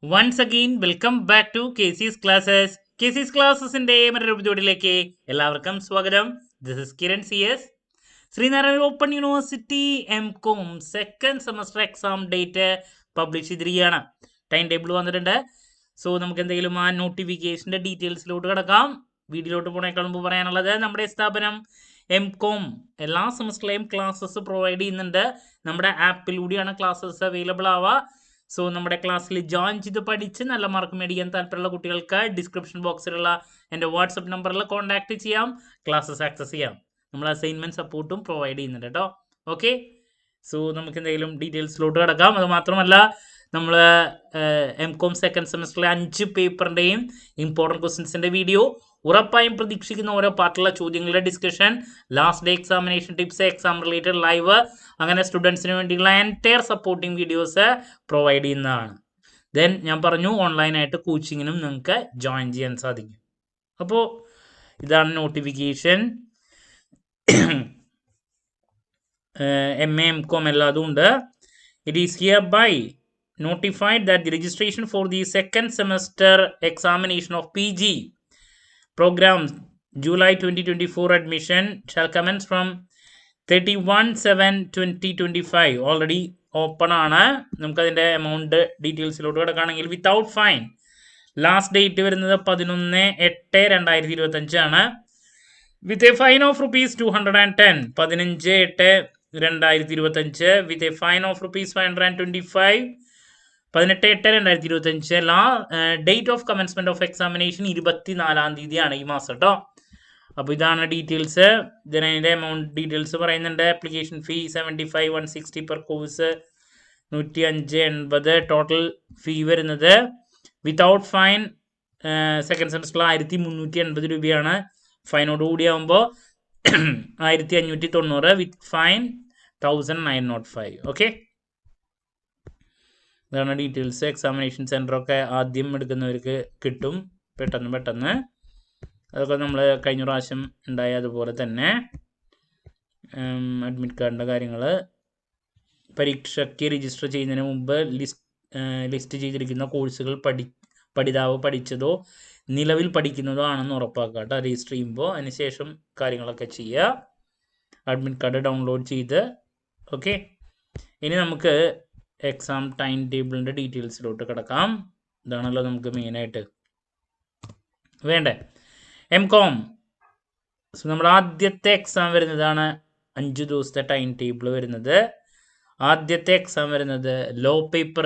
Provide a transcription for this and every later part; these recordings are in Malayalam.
Once again, welcome back to KC's Classes. KC's Classesന്റെ മറ്റൊരു എപ്പിസോഡിലേക്ക് എല്ലാവർക്കും സ്വാഗതം. This is Kiran CS. Sreenarayana open university M.Com second semester exam date publish ചെയ്തിരിക്കുകയാണ്. ടൈം ടേബിൾ വന്നിട്ടുണ്ട്. സോ നമുക്ക് എന്തെങ്കിലും ആ നോട്ടിഫിക്കേഷൻ്റെ ഡീറ്റെയിൽസിലോട്ട് കിടക്കാം. വീഡിയോയിലോട്ട് പോണേക്കാൾ മുമ്പ് പറയാനുള്ളത് നമ്മുടെ സ്ഥാപനം M.Com എല്ലാ സെമസ്റ്ററിലെയും ക്ലാസ്സസ് പ്രൊവൈഡ് ചെയ്യുന്നുണ്ട്. നമ്മുടെ ആപ്പിലൂടെയാണ് ക്ലാസ്സസ് അവൈലബിൾ ആവുക. സോ നമ്മുടെ ക്ലാസ്സിൽ ജോയിൻ ചെയ്ത് പഠിച്ച് നല്ല മാർക്ക് മേടിക്കാൻ താല്പര്യമുള്ള കുട്ടികൾക്ക് ഡിസ്ക്രിപ്ഷൻ ബോക്സിലുള്ള എൻ്റെ വാട്സപ്പ് നമ്പറിൽ കോൺടാക്ട് ചെയ്യാം, ക്ലാസ്സസ് ആക്സസ് ചെയ്യാം. നമ്മൾ അസൈൻമെൻറ്റ് സപ്പോർട്ടും പ്രൊവൈഡ് ചെയ്യുന്നുണ്ട് കേട്ടോ. ഓക്കെ, സോ നമുക്ക് എന്തെങ്കിലും ഡീറ്റെയിൽസിലോട്ട് കിടക്കാം. അത് മാത്രമല്ല, നമ്മൾ M.Com സെക്കൻഡ് സെമസ്റ്ററിലെ 5 പേപ്പറിൻ്റെയും ഇമ്പോർട്ടൻറ്റ് ക്വസ്റ്റ്യൻസിൻ്റെ വീഡിയോ, ഉറപ്പായും പ്രതീക്ഷിക്കുന്ന ഓരോ പാർട്ടിലുള്ള ചോദ്യങ്ങളുടെ discussion, last day examination tips, exam related live, അങ്ങനെ സ്റ്റുഡൻസിന് വേണ്ടിയുള്ള എൻറ്റയർ സപ്പോർട്ടിങ് വീഡിയോസ് പ്രൊവൈഡ് ചെയ്യുന്നതാണ്. ദെൻ ഞാൻ പറഞ്ഞു, ഓൺലൈനായിട്ട് കോച്ചിങ്ങിനും നിങ്ങൾക്ക് ജോയിൻ ചെയ്യാൻ സാധിക്കും. അപ്പോൾ ഇതാണ് നോട്ടിഫിക്കേഷൻ. MA M.Com എല്ലാതും ഉണ്ട്. It is hereby notified that the registration for the second semester examination of PG program July 2024 admission shall commence from 31/7/2025. Already open ആണ്. നമുക്കതിൻ്റെ എമൗണ്ട് ഡീറ്റെയിൽസിലോട്ട് കിടക്കുകയാണെങ്കിൽ, വിത്തൗട്ട് ഫൈൻ ലാസ്റ്റ് ഡേറ്റ് വരുന്നത് 11/8/2025 ആണ്. With a fine of rupees 210, 15/8/2025. With a fine of rupees 525, 18/8/2025. Date of commencement of examination 24-ാം തീയതിയാണ് ഈ മാസം കേട്ടോ. അപ്പോൾ ഇതാണ് ഡീറ്റെയിൽസ്. ഇതിൻ്റെ എമൗണ്ട് ഡീറ്റെയിൽസ് പറയുന്നുണ്ട്. Application fee 75, 160 per course, 105.80 total fee വരുന്നത്. വിത്തൗട്ട് ഫൈൻ സെക്കൻഡ് സെമസ്റ്ററിൽ 1380 രൂപയാണ്. ഫൈനോട് കൂടിയാകുമ്പോൾ 1590. With fine 1905. ഓക്കെ, ഇതാണ് ഡീറ്റെയിൽസ്. എക്സാമിനേഷൻ സെൻറ്ററൊക്കെ ആദ്യം എടുക്കുന്നവർക്ക് കിട്ടും പെട്ടെന്ന്. അതൊക്കെ നമ്മൾ കഴിഞ്ഞ പ്രാവശ്യം ഉണ്ടായ അതുപോലെ തന്നെ. അഡ്മിറ്റ് കാർഡിൻ്റെ കാര്യങ്ങൾ, പരീക്ഷയ്ക്ക് രജിസ്റ്റർ ചെയ്യുന്നതിന് മുമ്പ് ലിസ്റ്റ് ചെയ്തിരിക്കുന്ന കോഴ്സുകൾ പഠിതാവ് പഠിച്ചതോ നിലവിൽ പഠിക്കുന്നതോ ആണെന്ന് ഉറപ്പാക്കുക കേട്ടോ രജിസ്റ്റർ ചെയ്യുമ്പോൾ. അതിനുശേഷം കാര്യങ്ങളൊക്കെ ചെയ്യുക. അഡ്മിറ്റ് കാർഡ് ഡൗൺലോഡ് ചെയ്ത്. ഓക്കെ, ഇനി നമുക്ക് എക്സാം ടൈം ടേബിളിൻ്റെ ഡീറ്റെയിൽസിലോട്ട് കിടക്കാം. ഇതാണല്ലോ നമുക്ക് മെയിനായിട്ട് വേണ്ടേ. M.Com നമ്മുടെ ആദ്യത്തെ എക്സാം വരുന്നതാണ് 5 ദിവസത്തെ ടൈം ടേബിൾ വരുന്നത്. ആദ്യത്തെ എക്സാം വരുന്നത് law paper,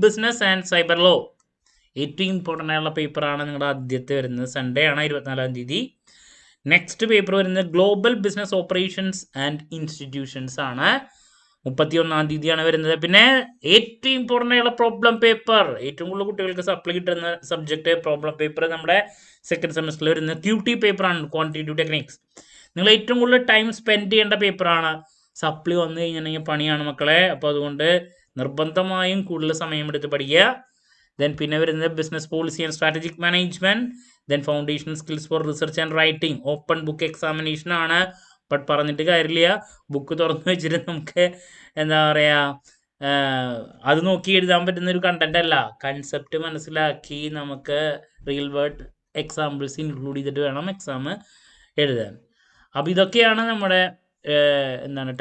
business and cyber law. ഏറ്റവും ഇമ്പോർട്ടൻ്റ് ആയുള്ള പേപ്പറാണ് നിങ്ങളുടെ ആദ്യത്തെ വരുന്നത്. സൺഡേ ആണ്, 24-ാം തീയതി. നെക്സ്റ്റ് പേപ്പർ വരുന്നത് global business operations and institutions ആണ്, 31-ാം തീയതിയാണ് വരുന്നത്. പിന്നെ ഏറ്റവും ഇമ്പോർട്ടൻ്റ് ആയുള്ള പ്രോബ്ലം പേപ്പർ, ഏറ്റവും കൂടുതൽ കുട്ടികൾക്ക് സപ്ലി കിട്ടുന്ന സബ്ജക്റ്റ് പ്രോബ്ലം പേപ്പർ നമ്മുടെ സെക്കൻഡ് സെമസ്റ്ററിൽ വരുന്ന QT പേപ്പറാണ്, ക്വാണ്ടിറ്റേറ്റീവ് ടെക്നിക്സ്. നിങ്ങൾ ഏറ്റവും കൂടുതൽ ടൈം സ്പെൻഡ് ചെയ്യേണ്ട പേപ്പറാണ്. സപ്ലി വന്നു കഴിഞ്ഞിട്ടുണ്ടെങ്കിൽ പണിയാണ് മക്കളെ. അപ്പോൾ അതുകൊണ്ട് നിർബന്ധമായും കൂടുതൽ സമയമെടുത്ത് പഠിക്കുക. ദെൻ പിന്നെ വരുന്നത് business policy and strategic management. Then foundation skills for research and writing. Open book examination ആണ്. ബട്ട് പറഞ്ഞിട്ട് കാര്യമില്ല, ബുക്ക് തുറന്നു വെച്ചിട്ട് നമുക്ക് എന്താ പറയുക, അത് നോക്കി എഴുതാൻ പറ്റുന്ന ഒരു കണ്ടന്റ് അല്ല. കൺസെപ്റ്റ് മനസ്സിലാക്കി നമുക്ക് റിയൽ വേർഡ് എക്സാമ്പിൾസ് ഇൻക്ലൂഡ് ചെയ്തിട്ട് വേണം എക്സാം എഴുതാൻ. അപ്പോൾ ഇതൊക്കെയാണ് നമ്മുടെ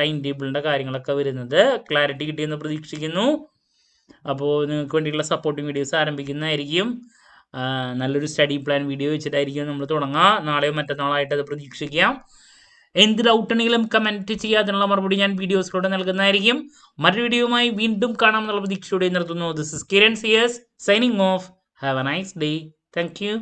ടൈം ടേബിളിൻ്റെ കാര്യങ്ങളൊക്കെ വരുന്നത്. ക്ലാരിറ്റി കിട്ടിയെന്ന് പ്രതീക്ഷിക്കുന്നു. അപ്പോൾ നിങ്ങൾക്ക് വേണ്ടിയുള്ള സപ്പോർട്ടിങ് വീഡിയോസ് ആരംഭിക്കുന്നതായിരിക്കും. നല്ലൊരു സ്റ്റഡി പ്ലാൻ വീഡിയോ വെച്ചിട്ടായിരിക്കും നമ്മൾ തുടങ്ങുക. നാളെയോ മറ്റന്നാളായിട്ട് അത് പ്രതീക്ഷിക്കാം. എന്ത് ഡൗട്ട് ഉണ്ടെങ്കിലും കമൻറ്റ് ചെയ്യുക. അതിനുള്ള മറുപടി ഞാൻ വീഡിയോസിലൂടെ നൽകുന്നതായിരിക്കും. മറ്റൊരു വീഡിയോയുമായി വീണ്ടും കാണാം എന്നുള്ള പ്രതീക്ഷയോടെ നിർത്തുന്നു. This is Kiran CS signing off. Have a nice day. Thank U.